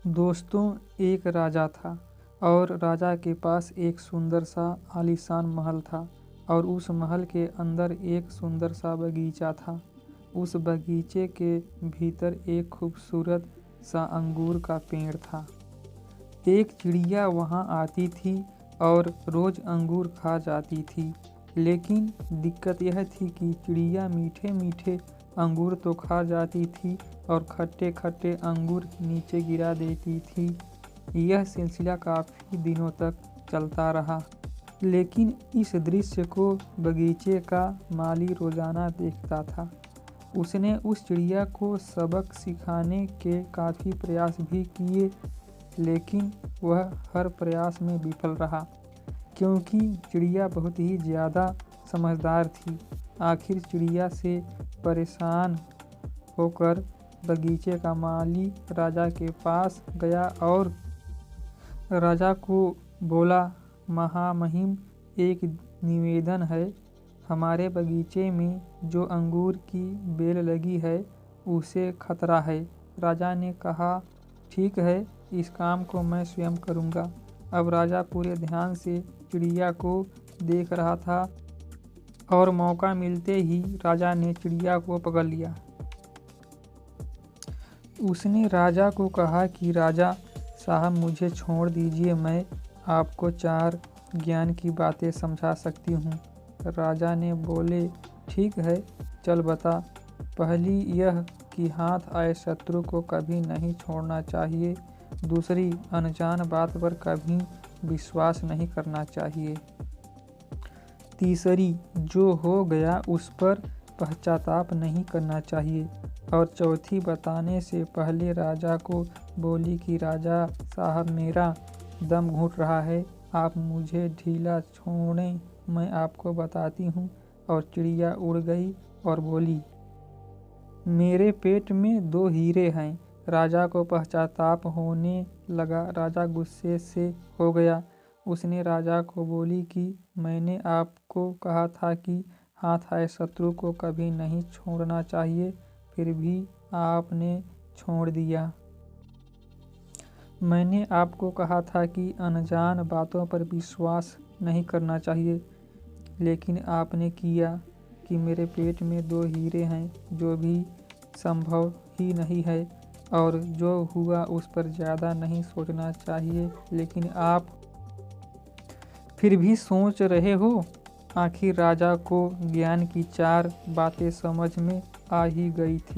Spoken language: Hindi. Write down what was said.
दोस्तों, एक राजा था और राजा के पास एक सुंदर सा आलीशान महल था और उस महल के अंदर एक सुंदर सा बगीचा था। उस बगीचे के भीतर एक खूबसूरत सा अंगूर का पेड़ था। एक चिड़िया वहाँ आती थी और रोज़ अंगूर खा जाती थी, लेकिन दिक्कत यह थी कि चिड़िया मीठे मीठे अंगूर तो खा जाती थी और खट्टे खट्टे अंगूर नीचे गिरा देती थी। यह सिलसिला काफ़ी दिनों तक चलता रहा, लेकिन इस दृश्य को बगीचे का माली रोज़ाना देखता था। उसने उस चिड़िया को सबक सिखाने के काफ़ी प्रयास भी किए, लेकिन वह हर प्रयास में विफल रहा, क्योंकि चिड़िया बहुत ही ज़्यादा समझदार थी। आखिर चिड़िया से परेशान होकर बगीचे का माली राजा के पास गया और राजा को बोला, महामहिम, एक निवेदन है। हमारे बगीचे में जो अंगूर की बेल लगी है उसे खतरा है। राजा ने कहा, ठीक है, इस काम को मैं स्वयं करूँगा। अब राजा पूरे ध्यान से चिड़िया को देख रहा था और मौका मिलते ही राजा ने चिड़िया को पकड़ लिया। उसने राजा को कहा कि राजा साहब, मुझे छोड़ दीजिए, मैं आपको 4 ज्ञान की बातें समझा सकती हूँ। राजा ने बोले, ठीक है, चल बता। पहली यह कि हाथ आए शत्रु को कभी नहीं छोड़ना चाहिए। दूसरी, अनजान बात पर कभी विश्वास नहीं करना चाहिए। तीसरी, जो हो गया उस पर पश्चाताप नहीं करना चाहिए। और चौथी, बताने से पहले राजा को बोली कि राजा साहब, मेरा दम घुट रहा है, आप मुझे ढीला छोड़ें, मैं आपको बताती हूँ। और चिड़िया उड़ गई और बोली, मेरे पेट में 2 हीरे हैं। राजा को पश्चाताप होने लगा। राजा गुस्से से हो गया। उसने राजा को बोली कि मैंने आपको कहा था कि हाथ आए शत्रु को कभी नहीं छोड़ना चाहिए, फिर भी आपने छोड़ दिया। मैंने आपको कहा था कि अनजान बातों पर विश्वास नहीं करना चाहिए, लेकिन आपने किया कि मेरे पेट में 2 हीरे हैं, जो भी संभव ही नहीं है और जो हुआ उस पर ज़्यादा नहीं सोचना चाहिए, लेकिन आप फिर भी सोच रहे हो। आखिर राजा को ज्ञान की 4 बातें समझ में आ ही गई थी।